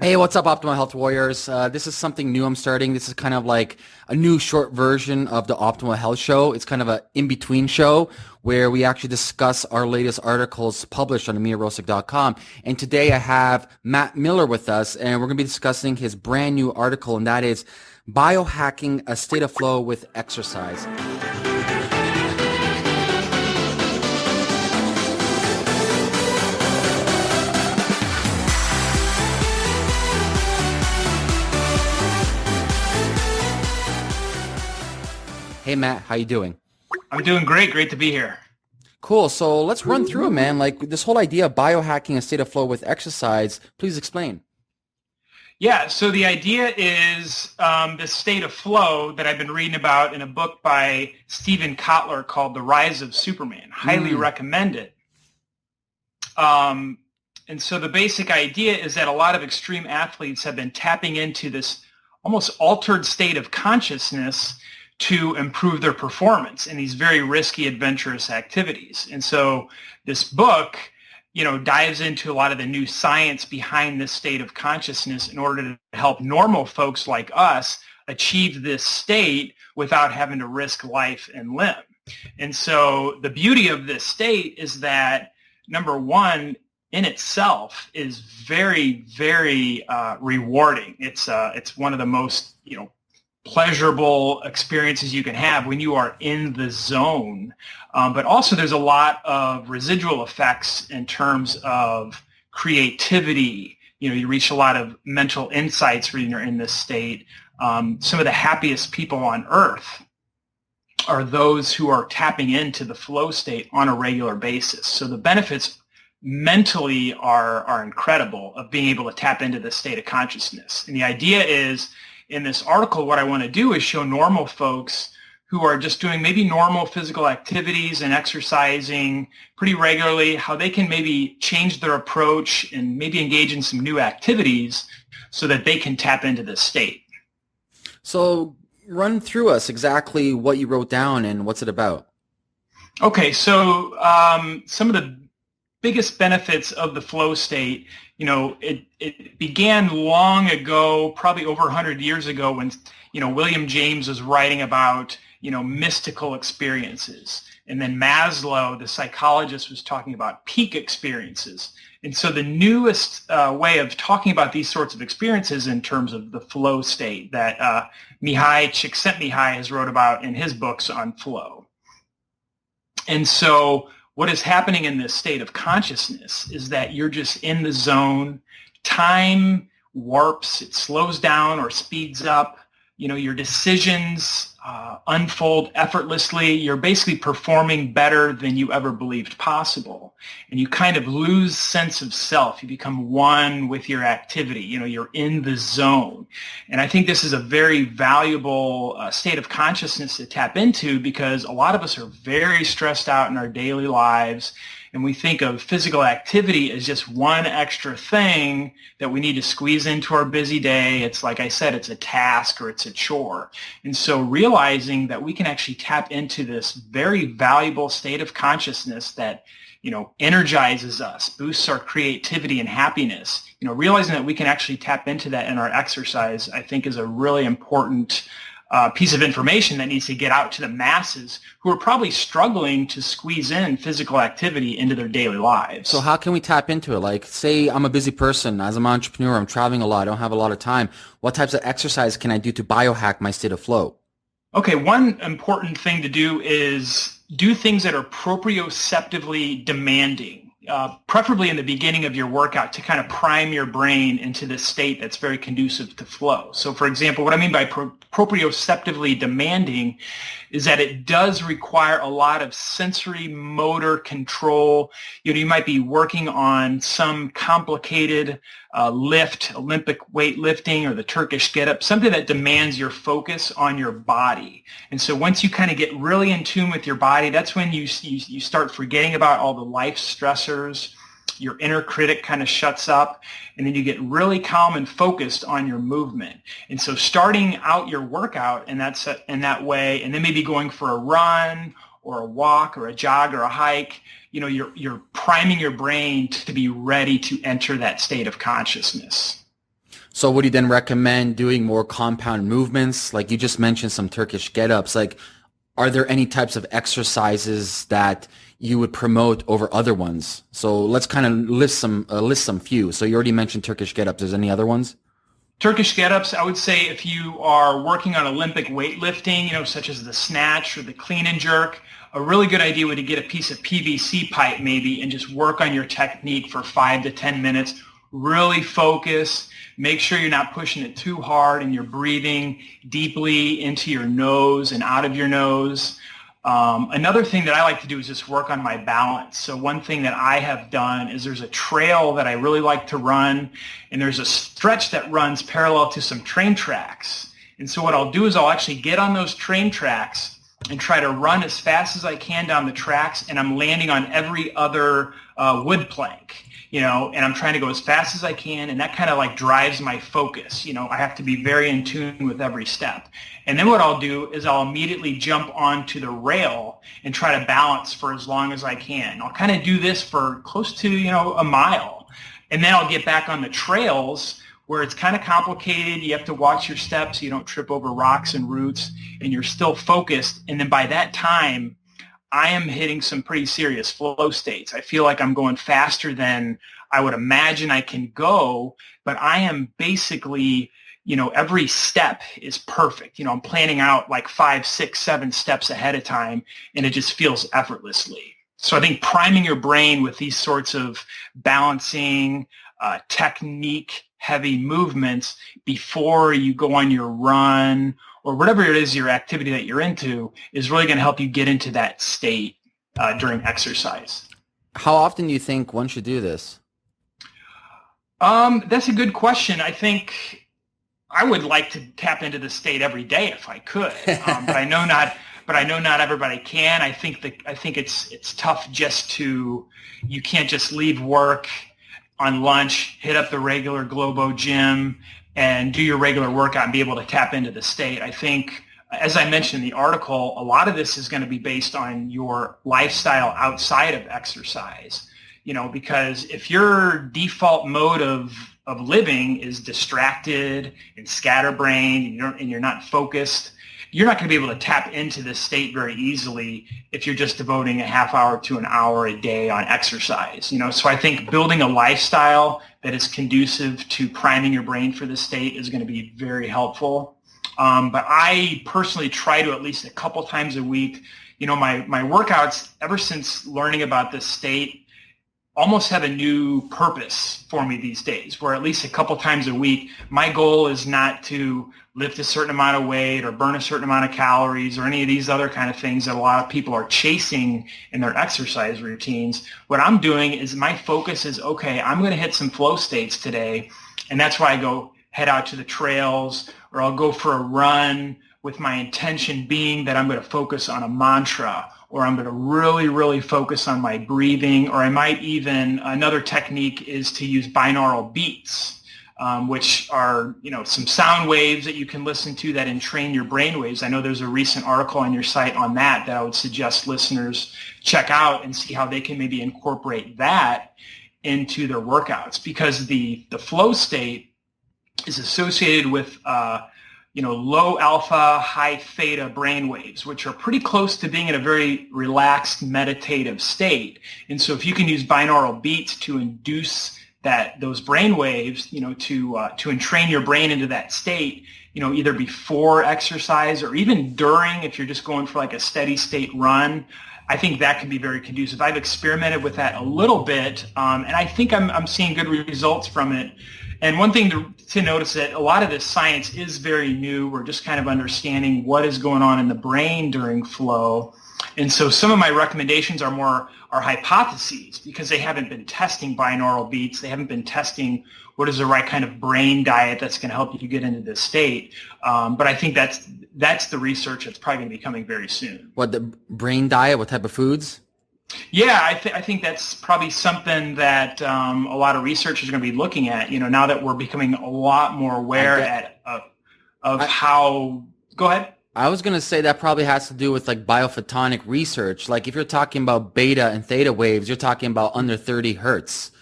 Hey, what's up, Optimal Health Warriors? This is something new I'm starting. This is kind of like a new short version of the Optimal Health Show. It's kind of an in-between show where we actually discuss our latest articles published on ameerrosic.com. And today I have Matt Miller with us, and we're going to be discussing his brand new article, and that is Biohacking a State of Flow with Exercise. Hey Matt, how you doing? I'm doing great. Great to be here. Cool. So let's run through it, man. Like this whole idea of biohacking a state of flow with exercise. Please explain. Yeah, so the idea is this state of flow that I've been reading about in a book by Stephen Kotler called The Rise of Superman. Highly recommend it. And so the basic idea is that a lot of extreme athletes have been tapping into this almost altered state of consciousness to improve their performance in these very risky, adventurous activities. And so this book, dives into a lot of the new science behind this state of consciousness in order to help normal folks like us achieve this state without having to risk life and limb. And so the beauty of this state is that, number one, in itself is very, very rewarding. It's one of the most, pleasurable experiences you can have when you are in the zone. But also there's a lot of residual effects in terms of creativity. You reach a lot of mental insights when you're in this state. Some of the happiest people on earth are those who are tapping into the flow state on a regular basis. So the benefits mentally are incredible of being able to tap into this state of consciousness. And the idea is, in this article, what I want to do is show normal folks who are just doing maybe normal physical activities and exercising pretty regularly, how they can maybe change their approach and maybe engage in some new activities so that they can tap into this state. So run through us exactly what you wrote down and what's it about. Okay, so some of the biggest benefits of the flow state, it began long ago, probably over 100 years ago when, William James was writing about, mystical experiences. And then Maslow, the psychologist, was talking about peak experiences. And so the newest way of talking about these sorts of experiences in terms of the flow state that Mihai Csikszentmihalyi has wrote about in his books on flow. And so what is happening in this state of consciousness is that you're just in the zone. Time warps, it slows down or speeds up. Your decisions unfold effortlessly. You're basically performing better than you ever believed possible. And you kind of lose sense of self. You become one with your activity. You're in the zone. And I think this is a very valuable state of consciousness to tap into because a lot of us are very stressed out in our daily lives. And we think of physical activity as just one extra thing that we need to squeeze into our busy day. It's like I said, it's a task or it's a chore. And so realizing that we can actually tap into this very valuable state of consciousness that, energizes us, boosts our creativity and happiness, realizing that we can actually tap into that in our exercise, I think is a really important piece of information that needs to get out to the masses who are probably struggling to squeeze in physical activity into their daily lives. So how can we tap into it? Like, say I'm a busy person, as I'm an entrepreneur, I'm traveling a lot, I don't have a lot of time. What types of exercise can I do to biohack my state of flow? Okay, one important thing to do is do things that are proprioceptively demanding. Preferably in the beginning of your workout to kind of prime your brain into this state that's very conducive to flow. So for example, what I mean by proprioceptively demanding is that it does require a lot of sensory motor control. You might be working on some complicated lift, Olympic weightlifting or the Turkish Get-Ups, something that demands your focus on your body. And so once you kind of get really in tune with your body, that's when you start forgetting about all the life stressors. Your inner critic kind of shuts up, and then you get really calm and focused on your movement. And so starting out your workout in that way, and then maybe going for a run or a walk or a jog or a hike, you're priming your brain to be ready to enter that state of consciousness. So would you then recommend doing more compound movements? Like you just mentioned some Turkish get-ups. Like, are there any types of exercises that you would promote over other ones? So let's kind of list some few. So you already mentioned Turkish get-ups. Is there any other ones? Turkish get-ups, I would say if you are working on Olympic weightlifting, such as the snatch or the clean and jerk, a really good idea would be to get a piece of PVC pipe maybe and just work on your technique for 5 to 10 minutes. Really focus. Make sure you're not pushing it too hard and you're breathing deeply into your nose and out of your nose. Another thing that I like to do is just work on my balance. So one thing that I have done is there's a trail that I really like to run, and there's a stretch that runs parallel to some train tracks. And so what I'll do is I'll actually get on those train tracks and try to run as fast as I can down the tracks, and I'm landing on every other wood plank. And I'm trying to go as fast as I can, and that kind of like drives my focus. I have to be very in tune with every step. And then what I'll do is I'll immediately jump onto the rail and try to balance for as long as I can. I'll kind of do this for close to, a mile. And then I'll get back on the trails where it's kind of complicated. You have to watch your steps so you don't trip over rocks and roots, and you're still focused. And then by that time, I am hitting some pretty serious flow states. I feel like I'm going faster than I would imagine I can go, but I am basically, every step is perfect. I'm planning out like 5, 6, 7 steps ahead of time, and it just feels effortlessly. So I think priming your brain with these sorts of balancing, technique-heavy movements before you go on your run or whatever it is, your activity that you're into, is really going to help you get into that state during exercise. How often do you think one should do this? That's a good question. I think I would like to tap into the state every day if I could, but I know not. But I know not everybody can. I think it's tough you can't just leave work on lunch, hit up the regular Globo gym, and do your regular workout and be able to tap into the state. I think, as I mentioned in the article, a lot of this is going to be based on your lifestyle outside of exercise. Because if your default mode of living is distracted and scatterbrained and you're not focused, you're not going to be able to tap into this state very easily if you're just devoting a half hour to an hour a day on exercise. So I think building a lifestyle that is conducive to priming your brain for this state is going to be very helpful. But I personally try to at least a couple times a week. My workouts, ever since learning about this state, almost have a new purpose for me these days, where at least a couple times a week, my goal is not to lift a certain amount of weight or burn a certain amount of calories or any of these other kind of things that a lot of people are chasing in their exercise routines. What I'm doing is my focus is, okay, I'm going to hit some flow states today, and that's why I go head out to the trails, or I'll go for a run with my intention being that I'm going to focus on a mantra, or I'm going to really, really focus on my breathing, or I might even, another technique is to use binaural beats, which are, some sound waves that you can listen to that entrain your brain waves. I know there's a recent article on your site on that I would suggest listeners check out and see how they can maybe incorporate that into their workouts, because the flow state is associated with low alpha, high theta brain waves, which are pretty close to being in a very relaxed meditative state. And so if you can use binaural beats to induce those brain waves, to entrain your brain into that state, either before exercise or even during, if you're just going for like a steady state run, I think that can be very conducive. I've experimented with that a little bit, and I think I'm seeing good results from it. And one thing to notice that a lot of this science is very new. We're just kind of understanding what is going on in the brain during flow. And so some of my recommendations are hypotheses, because they haven't been testing binaural beats. They haven't been testing what is the right kind of brain diet that's going to help you to get into this state. But I think that's the research that's probably going to be coming very soon. What, the brain diet? What type of foods? Yeah, I think that's probably something that a lot of researchers are going to be looking at, now that we're becoming a lot more aware of how... Go ahead. I was going to say that probably has to do with like biophotonic research. Like if you're talking about beta and theta waves, you're talking about under 30 hertz.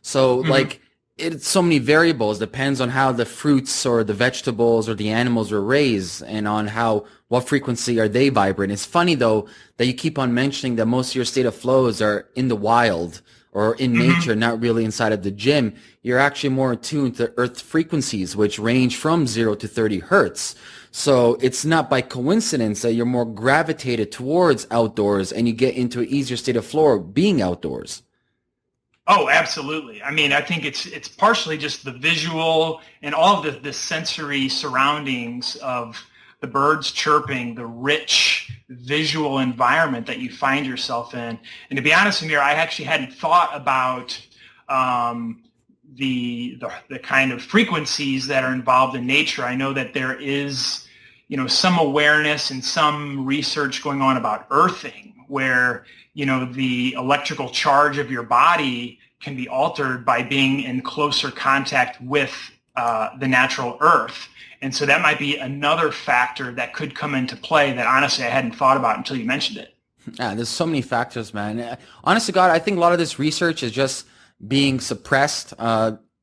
So like It's so many variables. Depends on how the fruits or the vegetables or the animals are raised, and on what frequency are they vibrant. It's funny though that you keep on mentioning that most of your state of flows are in the wild or in nature, not really inside of the gym. You're actually more attuned to earth frequencies, which range from 0 to 30 hertz. So it's not by coincidence that you're more gravitated towards outdoors and you get into an easier state of flow being outdoors. Oh, absolutely. I mean, I think it's partially just the visual and all of the sensory surroundings of the birds chirping, the rich visual environment that you find yourself in. And to be honest, Ameer, I actually hadn't thought about the kind of frequencies that are involved in nature. I know that there is, some awareness and some research going on about earthing, where the electrical charge of your body can be altered by being in closer contact with the natural earth. And so that might be another factor that could come into play that honestly I hadn't thought about until you mentioned it. Yeah, there's so many factors, man. Honest to God, I think a lot of this research is just being suppressed.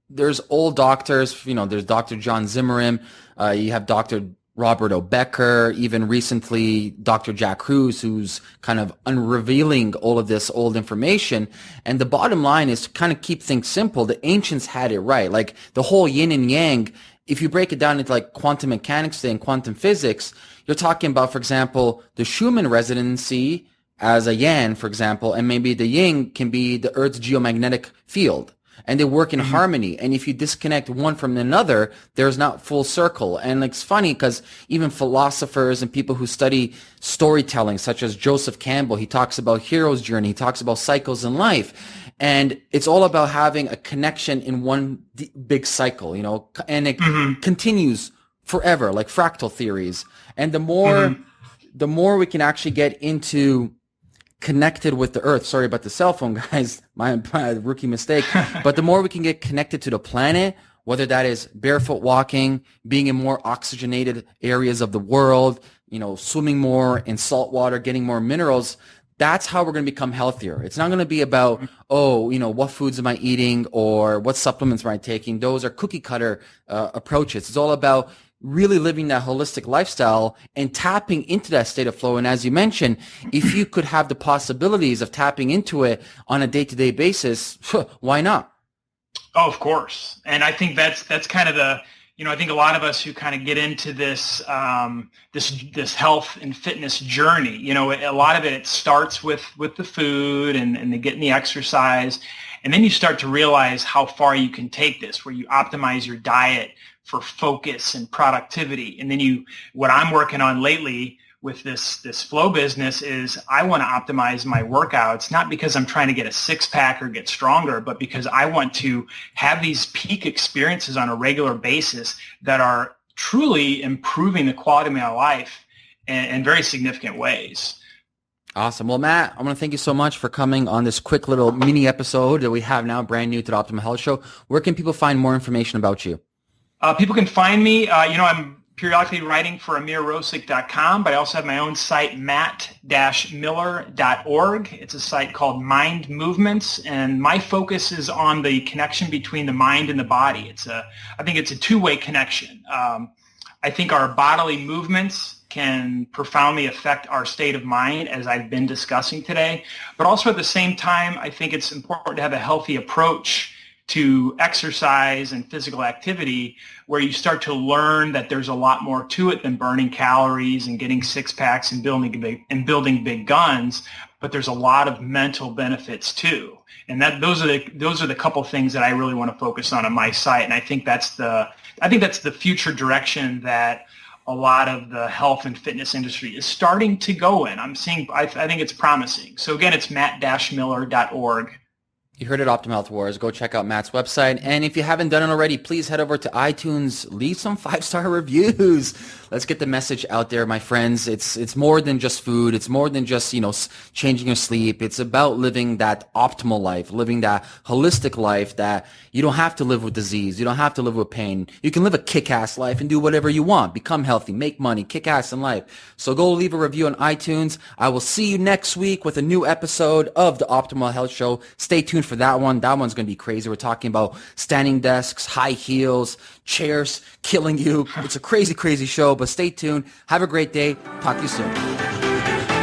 There's old doctors, there's Dr. John Zimmerman, you have Dr. Robert O. Becker, even recently Dr. Jack Kruse, who's kind of unrevealing all of this old information. And the bottom line is to kind of keep things simple. The ancients had it right. Like the whole yin and yang, if you break it down into like quantum mechanics and quantum physics, you're talking about, for example, the Schumann resonancy as a yang, for example, and maybe the yin can be the Earth's geomagnetic field. And they work in harmony. And if you disconnect one from another, there's not full circle. And it's funny because even philosophers and people who study storytelling, such as Joseph Campbell, he talks about hero's journey. He talks about cycles in life. And it's all about having a connection in one big cycle, and it continues forever, like fractal theories. And the more we can actually get into connected with the earth. Sorry about the cell phone, guys. My rookie mistake. But the more we can get connected to the planet, whether that is barefoot walking, being in more oxygenated areas of the world, swimming more in salt water, getting more minerals, that's how we're going to become healthier. It's not going to be about, what foods am I eating or what supplements am I taking? Those are cookie cutter approaches. It's all about really living that holistic lifestyle and tapping into that state of flow. And as you mentioned, if you could have the possibilities of tapping into it on a day-to-day basis, why not? Oh, of course. And I think that's kind of the, I think a lot of us who kind of get into this, this health and fitness journey, a lot of it starts with the food and the getting the exercise. And then you start to realize how far you can take this, where you optimize your diet for focus and productivity. And then what I'm working on lately with this flow business is I want to optimize my workouts, not because I'm trying to get a six pack or get stronger, but because I want to have these peak experiences on a regular basis that are truly improving the quality of my life in very significant ways. Awesome. Well, Matt, I want to thank you so much for coming on this quick little mini episode that we have now, brand new to the Optimal Health Show. Where can people find more information about you? People can find me, I'm periodically writing for AmeerRosic.com, but I also have my own site, matt-miller.org. It's a site called Mind Movements, and my focus is on the connection between the mind and the body. I think it's a two-way connection. I think our bodily movements can profoundly affect our state of mind, as I've been discussing today, but also at the same time, I think it's important to have a healthy approach to exercise and physical activity, where you start to learn that there's a lot more to it than burning calories and getting six packs and building big guns, but there's a lot of mental benefits too. And those are the couple things that I really want to focus on my site. And I think that's the future direction that a lot of the health and fitness industry is starting to go in. I think it's promising. So again, it's matt-miller.org. You heard it, Optimal Health Wars. Go check out Matt's website. And if you haven't done it already, please head over to iTunes. Leave some 5-star reviews. Let's get the message out there, my friends. It's more than just food. It's more than just, changing your sleep. It's about living that optimal life, living that holistic life that you don't have to live with disease. You don't have to live with pain. You can live a kick-ass life and do whatever you want. Become healthy, make money, kick-ass in life. So go leave a review on iTunes. I will see you next week with a new episode of the Optimal Health Show. Stay tuned tuned for that one. That one's going to be crazy. We're talking about standing desks, high heels, chairs killing you. It's a crazy, crazy show, but stay tuned. Have a great day. Talk to you soon.